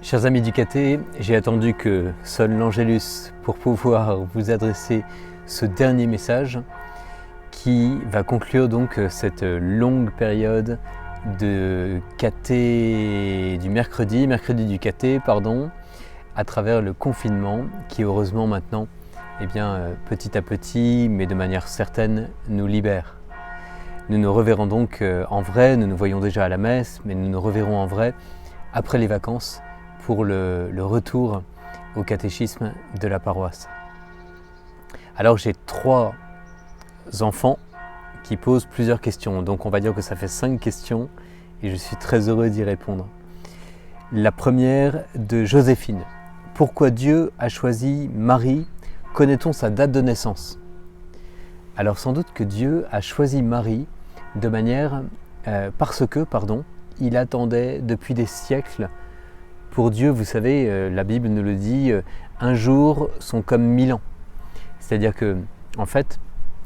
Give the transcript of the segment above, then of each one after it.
Chers amis du caté, j'ai attendu que sonne l'Angélus pour pouvoir vous adresser ce dernier message qui va conclure donc cette longue période de caté du mercredi du caté, à travers le confinement qui heureusement maintenant, petit à petit, mais de manière certaine, nous libère. Nous nous reverrons donc en vrai, nous nous voyons déjà à la messe, mais nous nous reverrons en vrai après les vacances pour le retour au catéchisme de la paroisse. Alors j'ai 3 enfants qui posent plusieurs questions, donc on va dire que ça fait 5 questions et je suis très heureux d'y répondre. La première de Joséphine. Pourquoi Dieu a choisi Marie? Connaît-on sa date de naissance? Alors sans doute que Dieu a choisi Marie de manière parce que il attendait depuis des siècles. Pour Dieu, vous savez, la Bible nous le dit, un jour sont comme 1000 ans. C'est-à-dire que, en fait,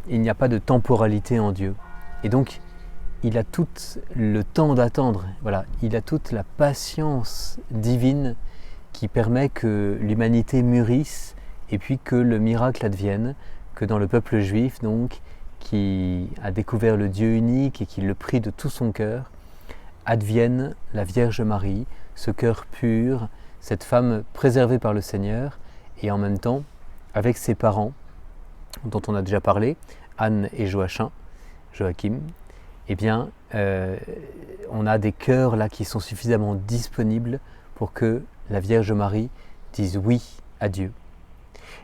il n'y a pas de temporalité en Dieu. Et donc, il a tout le temps d'attendre. Voilà, il a toute la patience divine qui permet que l'humanité mûrisse et puis que le miracle advienne, que dans le peuple juif, donc, qui a découvert le Dieu unique et qui le prie de tout son cœur, advienne la Vierge Marie, ce cœur pur, cette femme préservée par le Seigneur, et en même temps, avec ses parents, dont on a déjà parlé, Anne et Joachim, on a des cœurs là qui sont suffisamment disponibles pour que la Vierge Marie dise oui à Dieu.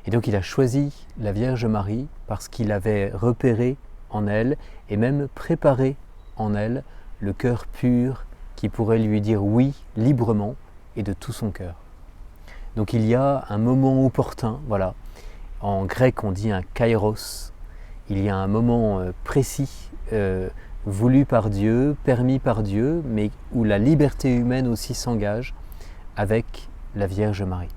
Et donc il a choisi la Vierge Marie parce qu'il avait repéré en elle et même préparé en elle le cœur pur qui pourrait lui dire oui librement et de tout son cœur. Donc il y a un moment opportun, voilà. En grec on dit un kairos, il y a un moment précis, voulu par Dieu, permis par Dieu, mais où la liberté humaine aussi s'engage avec la Vierge Marie.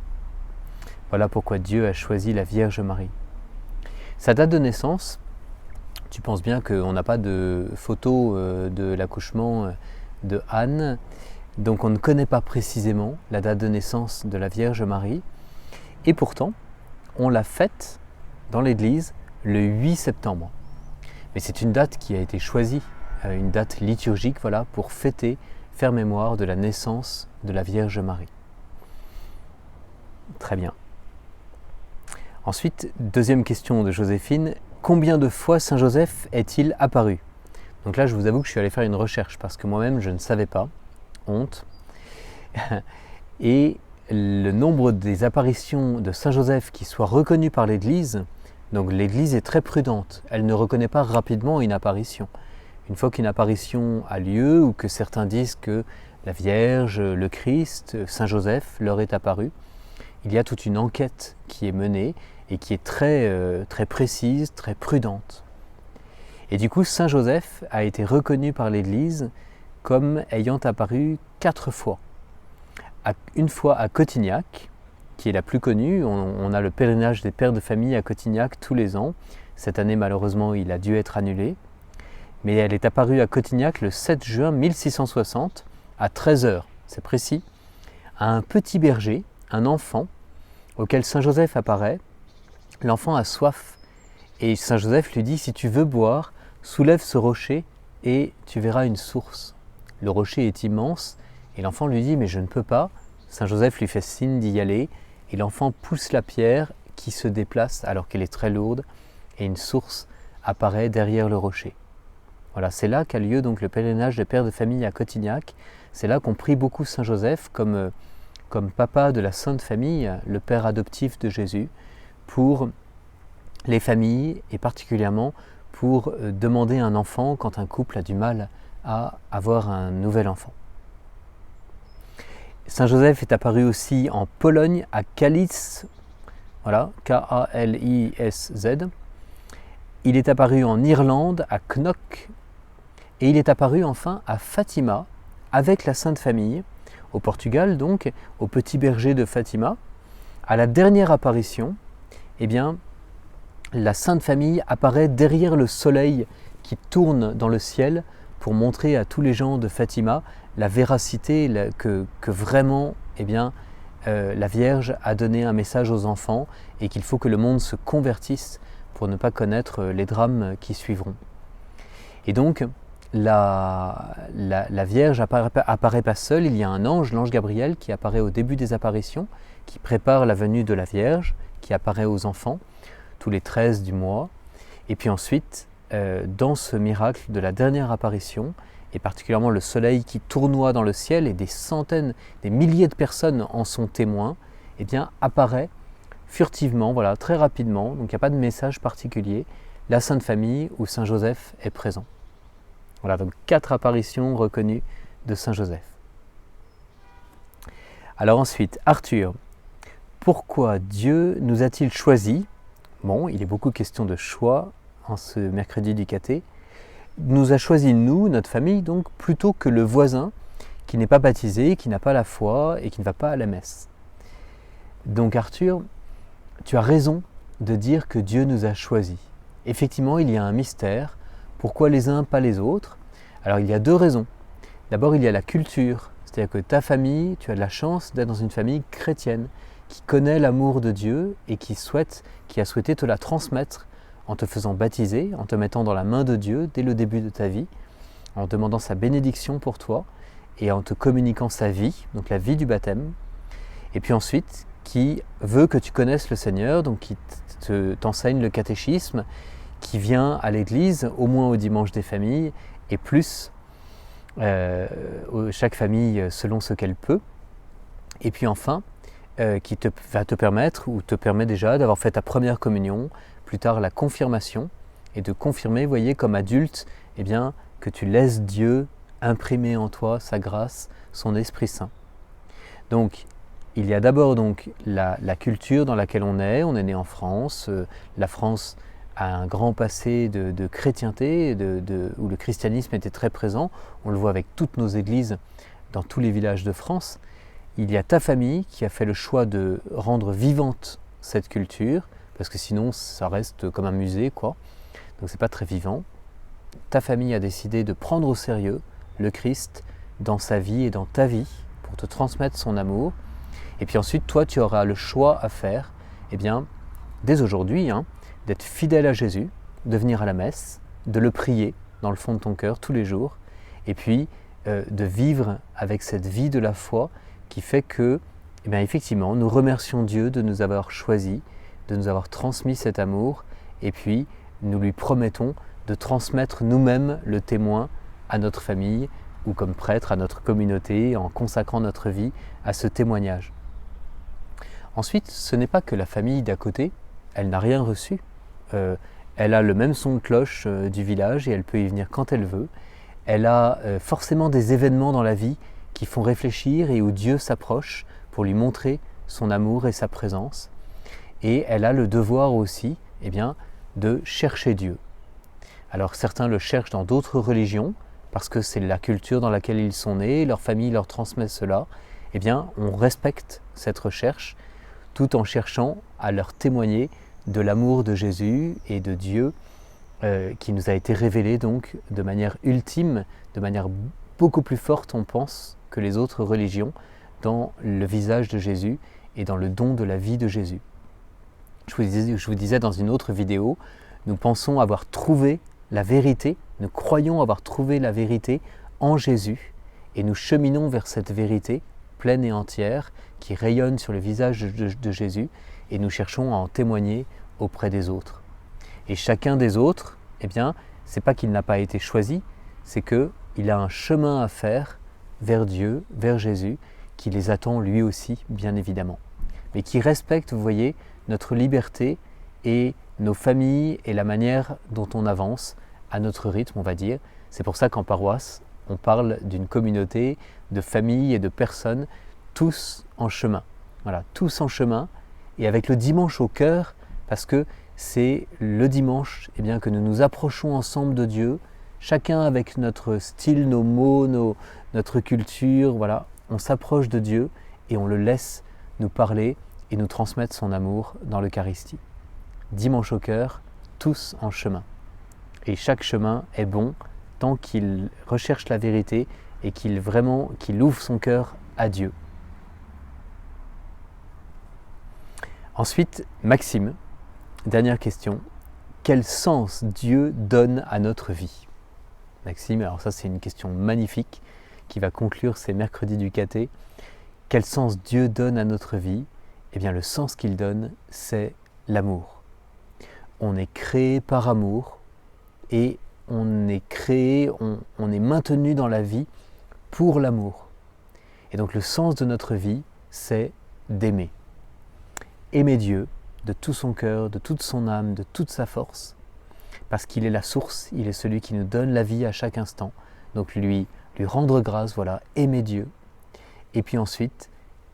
Voilà pourquoi Dieu a choisi la Vierge Marie. Sa date de naissance, tu penses bien qu'on n'a pas de photo de l'accouchement de Anne, donc on ne connaît pas précisément la date de naissance de la Vierge Marie, et pourtant on l'a fête dans l'église le 8 septembre. Mais c'est une date qui a été choisie, une date liturgique, voilà, pour fêter, faire mémoire de la naissance de la Vierge Marie. Très bien. Ensuite, deuxième question de Joséphine, combien de fois Saint Joseph est-il apparu? Donc là, je vous avoue que je suis allé faire une recherche parce que moi-même, je ne savais pas. Honte. Et le nombre des apparitions de Saint Joseph qui soient reconnues par l'Église, donc l'Église est très prudente. Elle ne reconnaît pas rapidement une apparition. Une fois qu'une apparition a lieu ou que certains disent que la Vierge, le Christ, Saint Joseph leur est apparu, il y a toute une enquête qui est menée et qui est très précise, très prudente. Et du coup, Saint Joseph a été reconnu par l'Église comme ayant apparu 4 fois. Une fois à Cotignac, qui est la plus connue, on a le pèlerinage des pères de famille à Cotignac tous les ans. Cette année, malheureusement, il a dû être annulé. Mais elle est apparue à Cotignac le 7 juin 1660, à 13h, c'est précis, à un petit berger, un enfant, auquel Saint Joseph apparaît. L'enfant a soif et Saint Joseph lui dit « Si tu veux boire, soulève ce rocher et tu verras une source. » Le rocher est immense et l'enfant lui dit « Mais je ne peux pas. » Saint Joseph lui fait signe d'y aller et l'enfant pousse la pierre qui se déplace alors qu'elle est très lourde et une source apparaît derrière le rocher. Voilà, c'est là qu'a lieu donc le pèlerinage des pères de famille à Cotignac. C'est là qu'on prie beaucoup Saint Joseph comme papa de la Sainte Famille, le père adoptif de Jésus, pour les familles et particulièrement pour demander un enfant quand un couple a du mal à avoir un nouvel enfant. Saint Joseph est apparu aussi en Pologne, à Kalisz, voilà, K-A-L-I-S-Z. Il est apparu en Irlande, à Knock, et il est apparu enfin à Fatima, avec la Sainte Famille, au Portugal donc, au petit berger de Fatima. À la dernière apparition, la Sainte Famille apparaît derrière le soleil qui tourne dans le ciel pour montrer à tous les gens de Fatima la véracité que vraiment la Vierge a donné un message aux enfants et qu'il faut que le monde se convertisse pour ne pas connaître les drames qui suivront. Et donc, la Vierge apparaît pas seule, il y a un ange, l'ange Gabriel, qui apparaît au début des apparitions, qui prépare la venue de la Vierge, qui apparaît aux enfants tous les 13 du mois. Et puis ensuite, dans ce miracle de la dernière apparition, et particulièrement le soleil qui tournoie dans le ciel et des centaines, des milliers de personnes en sont témoins, eh bien apparaît furtivement, voilà, très rapidement, donc il n'y a pas de message particulier, la Sainte Famille où Saint Joseph est présent. Voilà, donc 4 apparitions reconnues de Saint Joseph. Alors ensuite, Arthur, pourquoi Dieu nous a-t-il choisis? Bon, il est beaucoup question de choix en ce mercredi du caté. Nous a choisi nous, notre famille, donc plutôt que le voisin qui n'est pas baptisé, qui n'a pas la foi et qui ne va pas à la messe. Donc Arthur, tu as raison de dire que Dieu nous a choisis. Effectivement, il y a un mystère. Pourquoi les uns, pas les autres? Alors il y a 2 raisons. D'abord, il y a la culture, c'est-à-dire que ta famille, tu as de la chance d'être dans une famille chrétienne qui connaît l'amour de Dieu et qui a souhaité te la transmettre en te faisant baptiser, en te mettant dans la main de Dieu dès le début de ta vie, en demandant sa bénédiction pour toi et en te communiquant sa vie, donc la vie du baptême. Et puis ensuite, qui veut que tu connaisses le Seigneur, donc qui t'enseigne le catéchisme, qui vient à l'église, au moins au dimanche des familles, et plus chaque famille selon ce qu'elle peut. Et puis enfin, qui va te permettre, ou te permet déjà, d'avoir fait ta première communion, plus tard la confirmation, et de confirmer, vous voyez, comme adulte, eh bien, que tu laisses Dieu imprimer en toi sa grâce, son Esprit Saint. Donc, il y a d'abord donc la culture dans laquelle on est né en France, la France a un grand passé de chrétienté, où le christianisme était très présent, on le voit avec toutes nos églises dans tous les villages de France. Il y a ta famille qui a fait le choix de rendre vivante cette culture, parce que sinon ça reste comme un musée, quoi. Donc c'est pas très vivant. Ta famille a décidé de prendre au sérieux le Christ dans sa vie et dans ta vie, pour te transmettre son amour. Et puis ensuite, toi, tu auras le choix à faire, eh bien, dès aujourd'hui, d'être fidèle à Jésus, de venir à la messe, de le prier dans le fond de ton cœur tous les jours, et puis de vivre avec cette vie de la foi qui fait que, eh bien, effectivement, nous remercions Dieu de nous avoir choisis, de nous avoir transmis cet amour, et puis nous lui promettons de transmettre nous-mêmes le témoin à notre famille ou comme prêtre à notre communauté en consacrant notre vie à ce témoignage. Ensuite, ce n'est pas que la famille d'à côté, elle n'a rien reçu. Elle a le même son de cloche du village et elle peut y venir quand elle veut. Elle a forcément des événements dans la vie qui font réfléchir et où Dieu s'approche pour lui montrer son amour et sa présence. Et elle a le devoir aussi, eh bien, de chercher Dieu. Alors certains le cherchent dans d'autres religions, parce que c'est la culture dans laquelle ils sont nés, leur famille leur transmet cela. Eh bien, on respecte cette recherche, tout en cherchant à leur témoigner de l'amour de Jésus et de Dieu qui nous a été révélé donc de manière ultime, de manière beaucoup plus forte, on pense, que les autres religions, dans le visage de Jésus et dans le don de la vie de Jésus. Je vous disais dans une autre vidéo, nous pensons avoir trouvé la vérité, nous croyons avoir trouvé la vérité en Jésus et nous cheminons vers cette vérité pleine et entière qui rayonne sur le visage de Jésus et nous cherchons à en témoigner auprès des autres. Et chacun des autres, eh bien, c'est pas qu'il n'a pas été choisi, c'est qu'il a un chemin à faire vers Dieu, vers Jésus, qui les attend lui aussi, bien évidemment. Mais qui respecte, vous voyez, notre liberté et nos familles et la manière dont on avance à notre rythme, on va dire. C'est pour ça qu'en paroisse, on parle d'une communauté de familles et de personnes, tous en chemin. Voilà, tous en chemin et avec le dimanche au cœur, parce que c'est le dimanche eh bien, que nous nous approchons ensemble de Dieu, chacun avec notre style, nos mots, notre culture, voilà, on s'approche de Dieu et on le laisse nous parler et nous transmettre son amour dans l'Eucharistie. Dimanche au cœur, tous en chemin. Et chaque chemin est bon tant qu'il recherche la vérité et qu'il ouvre son cœur à Dieu. Ensuite, Maxime, dernière question. Quel sens Dieu donne à notre vie? Maxime, alors ça c'est une question magnifique qui va conclure ces mercredis du caté. Quel sens Dieu donne à notre vie? Eh bien le sens qu'il donne, c'est l'amour. On est créé par amour et on est créé, on est maintenu dans la vie pour l'amour. Et donc le sens de notre vie, c'est d'aimer. Aimer Dieu de tout son cœur, de toute son âme, de toute sa force, parce qu'il est la source, il est celui qui nous donne la vie à chaque instant. Donc lui rendre grâce, voilà, aimer Dieu. Et puis ensuite,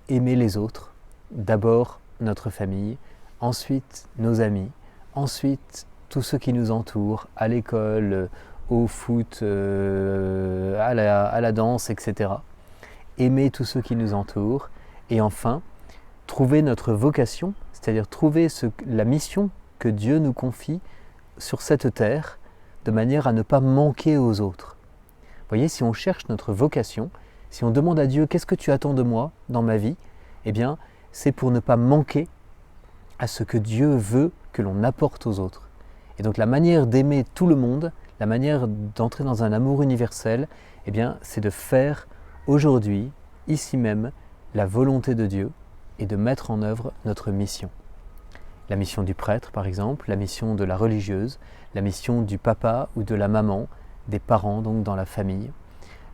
aimer les autres. D'abord notre famille, ensuite nos amis, ensuite tous ceux qui nous entourent, à l'école, au foot, à la danse, etc. Aimer tous ceux qui nous entourent. Et enfin, trouver notre vocation, c'est-à-dire trouver la mission que Dieu nous confie sur cette terre, de manière à ne pas manquer aux autres. Vous voyez, si on cherche notre vocation, si on demande à Dieu « Qu'est-ce que tu attends de moi dans ma vie ?» Eh bien, c'est pour ne pas manquer à ce que Dieu veut que l'on apporte aux autres. Et donc la manière d'aimer tout le monde, la manière d'entrer dans un amour universel, eh bien, c'est de faire aujourd'hui, ici même, la volonté de Dieu et de mettre en œuvre notre mission. La mission du prêtre, par exemple, la mission de la religieuse, la mission du papa ou de la maman, des parents donc dans la famille,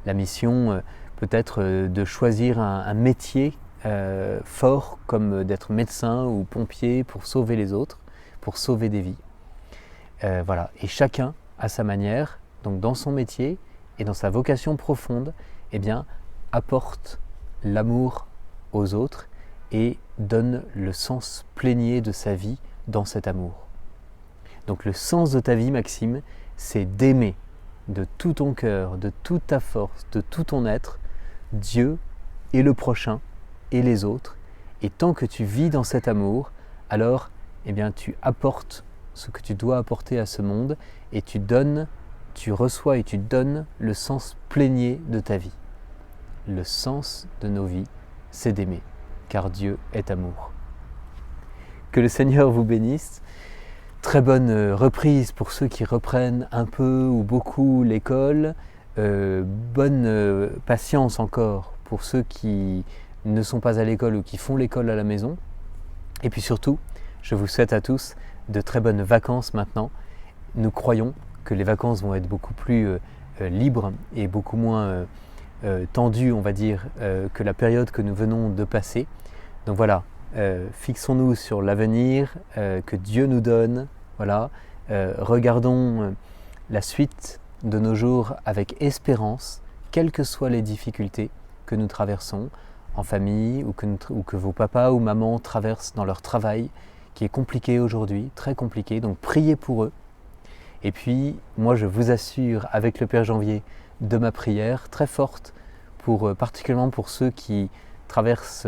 la mission peut-être de choisir un métier fort comme d'être médecin ou pompier pour sauver les autres, pour sauver des vies. Voilà. Et chacun, à sa manière, donc dans son métier et dans sa vocation profonde, eh bien, apporte l'amour aux autres et donne le sens plénier de sa vie dans cet amour. Donc le sens de ta vie, Maxime, c'est d'aimer de tout ton cœur, de toute ta force, de tout ton être, Dieu et le prochain et les autres. Et tant que tu vis dans cet amour, alors eh bien, tu apportes ce que tu dois apporter à ce monde et tu donnes, tu reçois et tu donnes le sens plénier de ta vie. Le sens de nos vies, c'est d'aimer, car Dieu est amour. Que le Seigneur vous bénisse. Très bonne reprise pour ceux qui reprennent un peu ou beaucoup l'école. Bonne patience encore pour ceux qui ne sont pas à l'école ou qui font l'école à la maison. Et puis surtout, je vous souhaite à tous de très bonnes vacances maintenant. Nous croyons que les vacances vont être beaucoup plus libres et beaucoup moins tendues, on va dire, que la période que nous venons de passer. Donc voilà, fixons-nous sur l'avenir que Dieu nous donne. Voilà, regardons la suite de nos jours avec espérance, quelles que soient les difficultés que nous traversons en famille ou que vos papas ou mamans traversent dans leur travail, qui est compliqué aujourd'hui, très compliqué. Donc priez pour eux. Et puis moi je vous assure avec le Père Janvier de ma prière très forte, particulièrement pour ceux qui traversent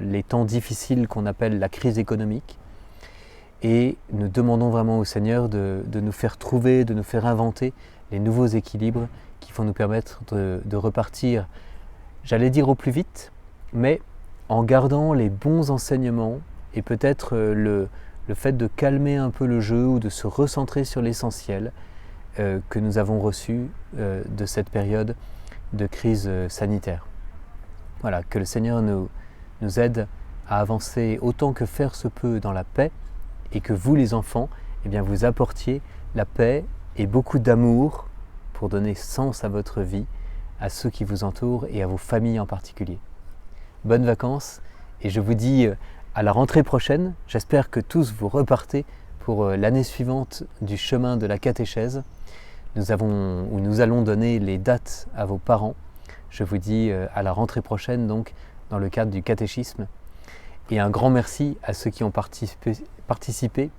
les temps difficiles qu'on appelle la crise économique. Et nous demandons vraiment au Seigneur de nous faire trouver, de nous faire inventer les nouveaux équilibres qui vont nous permettre de repartir, j'allais dire au plus vite, mais en gardant les bons enseignements et peut-être le fait de calmer un peu le jeu ou de se recentrer sur l'essentiel que nous avons reçu de cette période de crise sanitaire. Voilà, que le Seigneur nous aide à avancer autant que faire se peut dans la paix et que vous les enfants, eh bien, vous apportiez la paix et beaucoup d'amour pour donner sens à votre vie, à ceux qui vous entourent et à vos familles en particulier. Bonnes vacances et je vous dis à la rentrée prochaine. J'espère que tous vous repartez pour l'année suivante du chemin de la catéchèse. Nous allons donner les dates à vos parents. Je vous dis à la rentrée prochaine, donc dans le cadre du catéchisme. Et un grand merci à ceux qui ont participé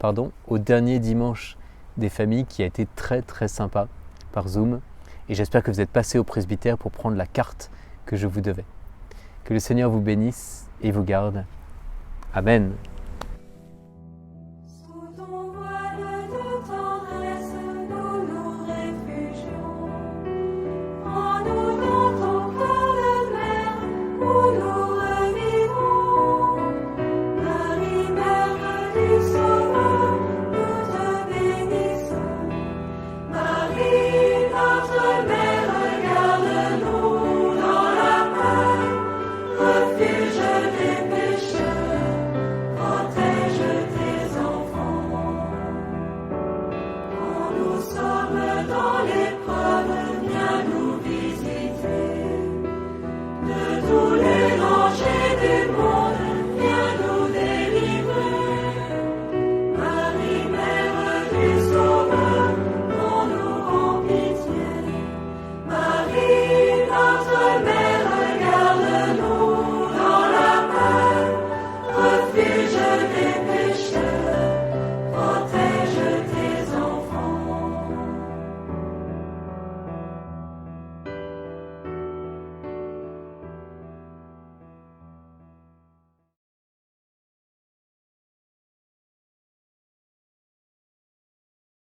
au dernier dimanche des familles qui a été très très sympa par Zoom. Et j'espère que vous êtes passés au presbytère pour prendre la carte que je vous devais. Que le Seigneur vous bénisse et vous garde. Amen. Sous ton voile de tendresse.